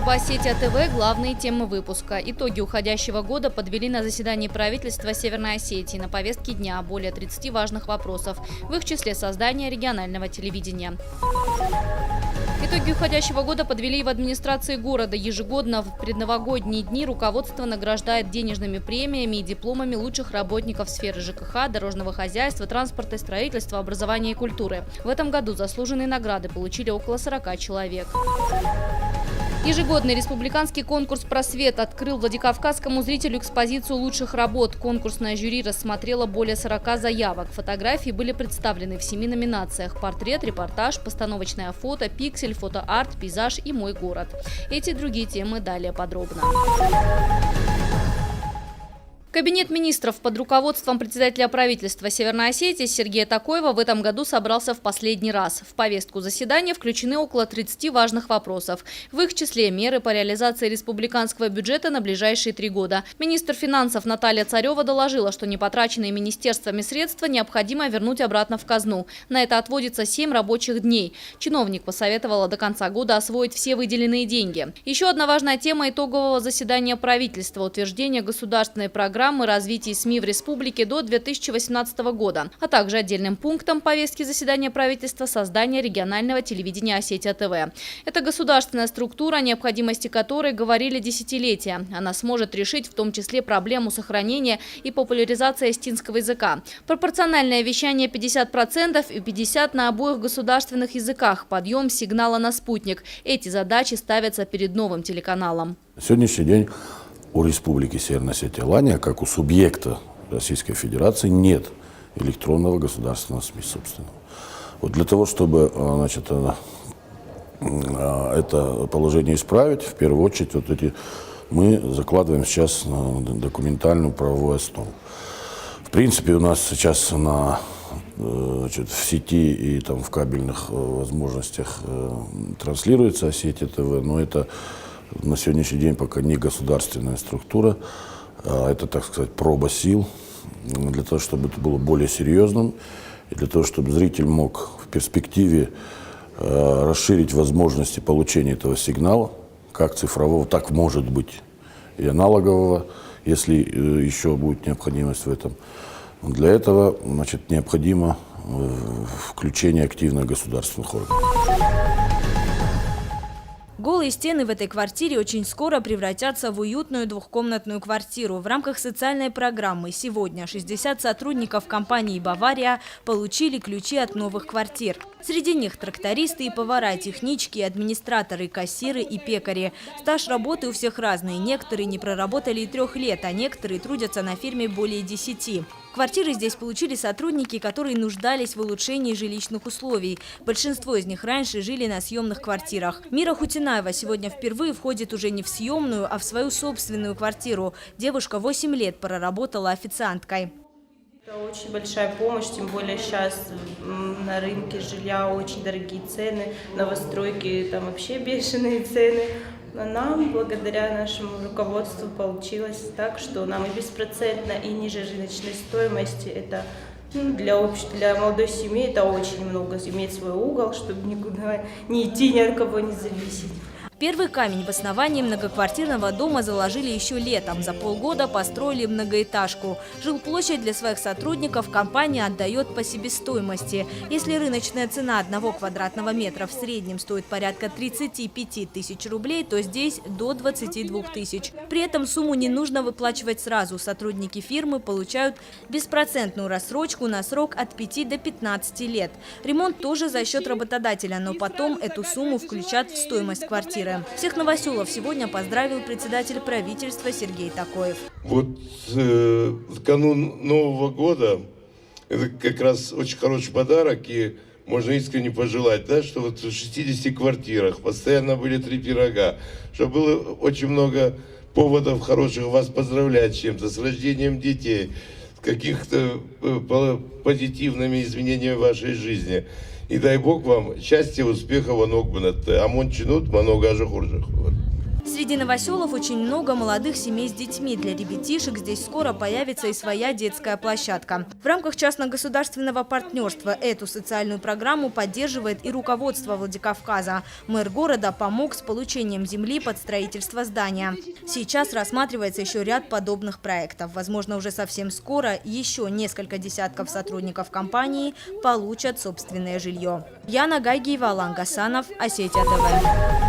Снова Осетия ТВ. Главные темы выпуска. Итоги уходящего года подвели на заседании правительства Северной Осетии. На повестке дня более 30 важных вопросов, в их числе создание регионального телевидения. Итоги уходящего года подвели и в администрации города. Ежегодно в предновогодние дни руководство награждает денежными премиями и дипломами лучших работников сферы ЖКХ, дорожного хозяйства, транспорта и строительства, образования и культуры. В этом году заслуженные награды получили около 40 человек. Ежегодный республиканский конкурс «Просвет» открыл Владикавказскому зрителю экспозицию лучших работ. Конкурсное жюри рассмотрело более 40 заявок. Фотографии были представлены в 7 номинациях: портрет, репортаж, постановочное фото, пиксель, фотоарт, пейзаж и мой город. Эти и другие темы далее подробно. Кабинет министров под руководством председателя правительства Северной Осетии Сергея Такоева в этом году собрался в последний раз. В повестку заседания включены около 30 важных вопросов. В их числе меры по реализации республиканского бюджета на ближайшие 3 года. Министр финансов Наталья Царева доложила, что непотраченные министерствами средства необходимо вернуть обратно в казну. На это отводится 7 рабочих дней. Чиновник посоветовала до конца года освоить все выделенные деньги. Еще одна важная тема итогового заседания правительства – утверждение государственной программы развития СМИ в республике до 2018 года, а также отдельным пунктом повестки заседания правительства создание регионального телевидения Осетия ТВ. Это государственная структура, о необходимости которой говорили десятилетия. Она сможет решить в том числе проблему сохранения и популяризации осетинского языка. Пропорциональное вещание 50% и 50% на обоих государственных языках. Подъем сигнала на спутник. Эти задачи ставятся перед новым телеканалом. На сегодняшний день у Республики Северная Осетия-Алания, как у субъекта Российской Федерации, нет электронного государственного СМИ собственного. Вот для того, чтобы это положение исправить, в первую очередь мы закладываем сейчас на документальную правовую основу. В принципе, у нас сейчас в сети и в кабельных возможностях транслируется Осетия ТВ, но это на сегодняшний день пока не государственная структура, это, так сказать, проба сил, для того, чтобы это было более серьезным, и для того, чтобы зритель мог в перспективе расширить возможности получения этого сигнала, как цифрового, так может быть и аналогового, если еще будет необходимость в этом. Для этого, необходимо включение активных государственных органов. Голые стены в этой квартире очень скоро превратятся в уютную двухкомнатную квартиру. В рамках социальной программы сегодня 60 сотрудников компании «Бавария» получили ключи от новых квартир. Среди них трактористы и повара, технички, администраторы, кассиры и пекари. Стаж работы у всех разный. Некоторые не проработали и 3 лет, а некоторые трудятся на фирме более 10. Квартиры здесь получили сотрудники, которые нуждались в улучшении жилищных условий. Большинство из них раньше жили на съемных квартирах. Мира Хутинаева сегодня впервые входит уже не в съемную, а в свою собственную квартиру. Девушка 8 лет проработала официанткой. Это очень большая помощь, тем более сейчас на рынке жилья очень дорогие цены, новостройки там вообще бешеные цены. Но нам, благодаря нашему руководству, получилось так, что нам и беспроцентно, и ниже рыночной стоимости. Это для молодой семьи это очень много, иметь свой угол, чтобы никуда не идти, ни от кого не зависеть. Первый камень в основании многоквартирного дома заложили еще летом. За полгода построили многоэтажку. Жилплощадь для своих сотрудников компания отдает по себестоимости. Если рыночная цена 1 квадратного метра в среднем стоит порядка 35 тысяч рублей, то здесь до 22 тысяч. При этом сумму не нужно выплачивать сразу. Сотрудники фирмы получают беспроцентную рассрочку на срок от 5 до 15 лет. Ремонт тоже за счет работодателя, но потом эту сумму включат в стоимость квартиры. Всех новоселов сегодня поздравил председатель правительства Сергей Такоев. В канун Нового года это как раз очень хороший подарок, и можно искренне пожелать, что в 60 квартирах постоянно были 3 пирога, чтобы было очень много поводов хороших вас поздравлять с чем-то, с рождением детей, с каких-то позитивными изменениями в вашей жизни. И дай Бог вам счастья, успехов, амон чинут, много ажихуржих. Среди новоселов очень много молодых семей с детьми. Для ребятишек здесь скоро появится и своя детская площадка. В рамках частно-государственного партнерства эту социальную программу поддерживает и руководство Владикавказа. Мэр города помог с получением земли под строительство здания. Сейчас рассматривается еще ряд подобных проектов. Возможно, уже совсем скоро еще несколько десятков сотрудников компании получат собственное жилье. Яна Гайгиева, Алан Гасанов, Осетия ТВ.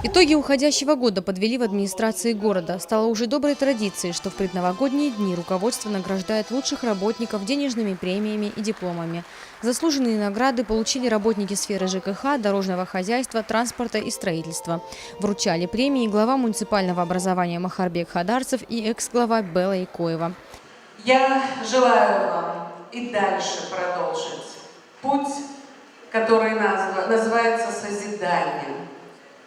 Итоги уходящего года подвели в администрации города. Стало уже доброй традицией, что в предновогодние дни руководство награждает лучших работников денежными премиями и дипломами. Заслуженные награды получили работники сферы ЖКХ, дорожного хозяйства, транспорта и строительства. Вручали премии глава муниципального образования Махарбек Хадарцев и экс-глава Белла Икоева. Я желаю вам и дальше продолжить путь, который называется созиданием.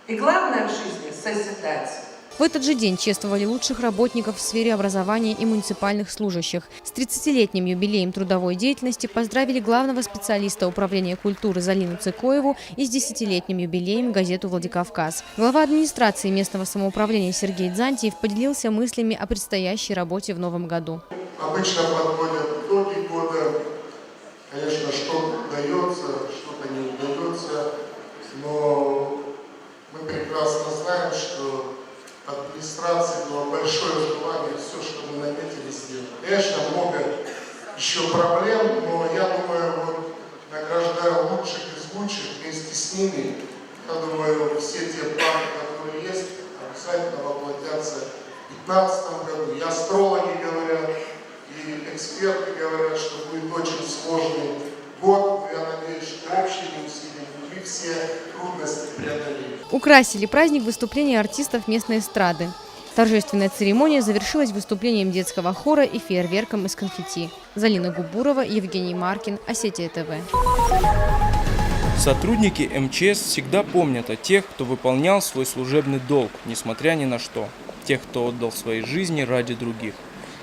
И главное в жизни – созидать. В этот же день чествовали лучших работников в сфере образования и муниципальных служащих. С 30-летним юбилеем трудовой деятельности поздравили главного специалиста управления культуры Залину Цикоеву и с 10-летним юбилеем газету «Владикавказ». Глава администрации местного самоуправления Сергей Дзантьев поделился мыслями о предстоящей работе в новом году. Обычно подводят итоги года. Конечно, что удается, что-то не удается, но мы прекрасно знаем, что администрации было большое желание все, что мы наметили, сделать. Конечно, много еще проблем, но я думаю, вот, награждая лучших из лучших вместе с ними, я думаю, все те планы, которые есть, обязательно воплотятся в 2015 году. И астрологи говорят, и эксперты говорят, что будет очень сложный год, но я надеюсь, что общими усилиями мы все трудности преодолеем. Украсили праздник выступления артистов местной эстрады. Торжественная церемония завершилась выступлением детского хора и фейерверком из конфетти. Залина Губурова, Евгений Маркин, Осетия ТВ. Сотрудники МЧС всегда помнят о тех, кто выполнял свой служебный долг, несмотря ни на что. Тех, кто отдал свои жизни ради других.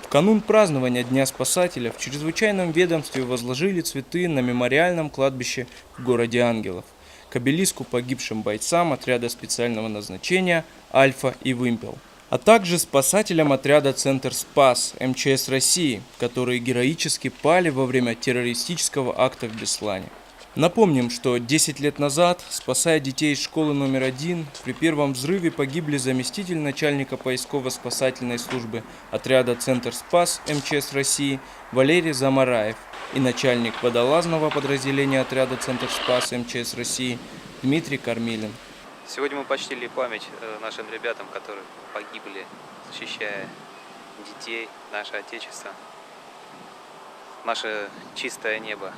В канун празднования Дня спасателя в чрезвычайном ведомстве возложили цветы на мемориальном кладбище в городе Ангелов к обелиску погибшим бойцам отряда специального назначения «Альфа» и «Вымпел», а также спасателям отряда «Центр Спас» МЧС России, которые героически пали во время террористического акта в Беслане. Напомним, что 10 лет назад, спасая детей из школы номер 1, при первом взрыве погибли заместитель начальника поисково-спасательной службы отряда «Центр Спас» МЧС России Валерий Замараев и начальник водолазного подразделения отряда «Центр Спас» МЧС России Дмитрий Кормилин. Сегодня мы почтили память нашим ребятам, которые погибли, защищая детей, наше Отечество, наше чистое небо.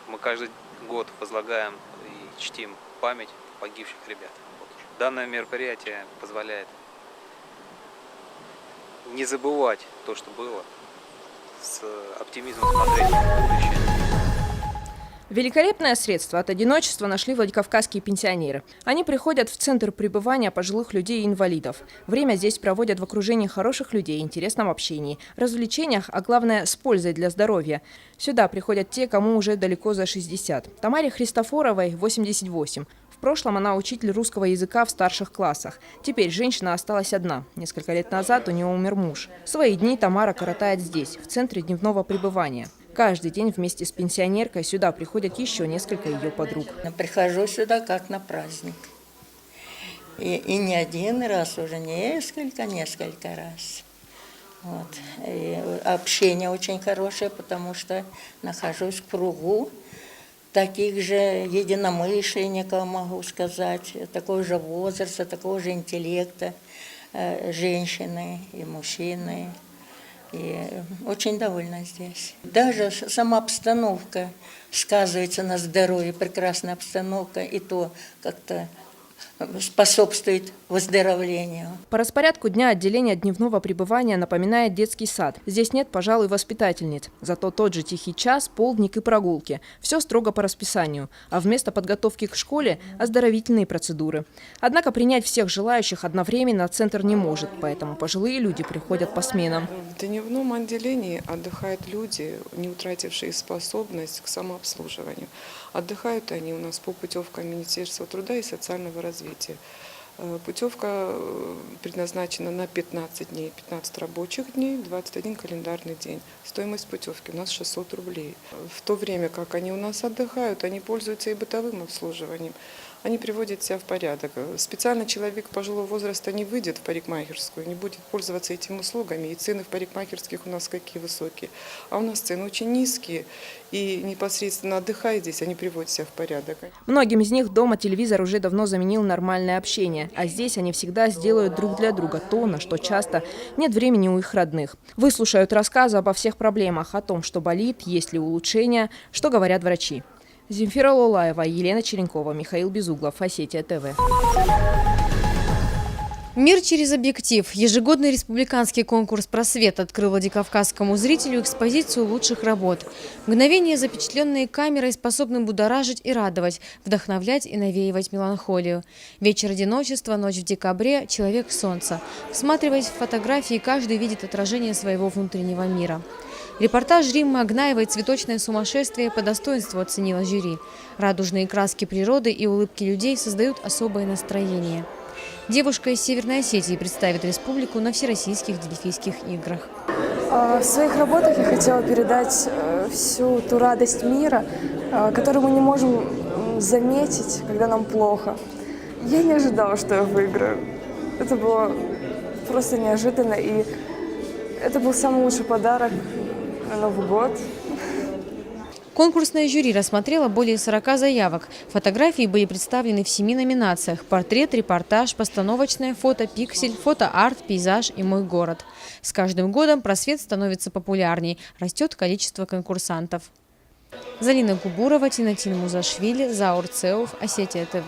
Мы каждый год возлагаем и чтим память погибших ребят. Данное мероприятие позволяет не забывать то, что было, с оптимизмом смотреть в будущее. Великолепное средство от одиночества нашли владикавказские пенсионеры. Они приходят в центр пребывания пожилых людей и инвалидов. Время здесь проводят в окружении хороших людей, интересном общении, развлечениях, а главное, с пользой для здоровья. Сюда приходят те, кому уже далеко за 60. Тамаре Христофоровой 88. В прошлом она учитель русского языка в старших классах. Теперь женщина осталась одна. Несколько лет назад у нее умер муж. Свои дни Тамара коротает здесь, в центре дневного пребывания. Каждый день вместе с пенсионеркой сюда приходят еще несколько ее подруг. Прихожу сюда как на праздник. И не один раз, уже несколько раз. Вот. И общение очень хорошее, потому что нахожусь в кругу таких же единомышленников, могу сказать, такого же возраста, такого же интеллекта, женщины и мужчины. И очень довольна здесь. Даже сама обстановка сказывается на здоровье, прекрасная обстановка, и то как-то способствует выздоровлению. По распорядку дня отделение дневного пребывания напоминает детский сад. Здесь нет, пожалуй, воспитательниц. Зато тот же тихий час, полдник и прогулки. Все строго по расписанию. А вместо подготовки к школе – оздоровительные процедуры. Однако принять всех желающих одновременно центр не может, поэтому пожилые люди приходят по сменам. В дневном отделении отдыхают люди, не утратившие способность к самообслуживанию. Отдыхают они у нас по путевкам Министерства труда и социального развития. Путевка предназначена на 15 дней, 15 рабочих дней, 21 календарный день. Стоимость путевки у нас 600 рублей. В то время, как они у нас отдыхают, они пользуются и бытовым обслуживанием. Они приводят себя в порядок. Специально человек пожилого возраста не выйдет в парикмахерскую, не будет пользоваться этими услугами. И цены в парикмахерских у нас какие высокие. А у нас цены очень низкие. И непосредственно отдыхая здесь, они приводят себя в порядок. Многим из них дома телевизор уже давно заменил нормальное общение, а здесь они всегда сделают друг для друга то, на что часто нет времени у их родных. Выслушают рассказы обо всех проблемах, о том, что болит, есть ли улучшения, что говорят врачи. Земфира Лолаева, Елена Черенкова, Михаил Безуглов, Осетия ТВ. Мир через объектив. Ежегодный республиканский конкурс «Просвет» открыл владикавказскому зрителю экспозицию лучших работ. Мгновения, запечатленные камерой, способны будоражить и радовать, вдохновлять и навеивать меланхолию. Вечер одиночества, ночь в декабре, человек солнца. Всматриваясь в фотографии, каждый видит отражение своего внутреннего мира. Репортаж Риммы Агнаевой «Цветочное сумасшествие» по достоинству оценила жюри. Радужные краски природы и улыбки людей создают особое настроение. Девушка из Северной Осетии представит республику на Всероссийских Дельфийских играх. В своих работах я хотела передать всю ту радость мира, которую мы не можем заметить, когда нам плохо. Я не ожидала, что я выиграю. Это было просто неожиданно, и это был самый лучший подарок на Новый год. Конкурсное жюри рассмотрело более 40 заявок. Фотографии были представлены в 7 номинациях: портрет, репортаж, постановочное фото, пиксель, фото-арт, пейзаж и мой город. С каждым годом «Просвет» становится популярней, растет количество конкурсантов. Залина Губурова, Тинатин Музашвили, Заур Цеув, Осетия ТВ.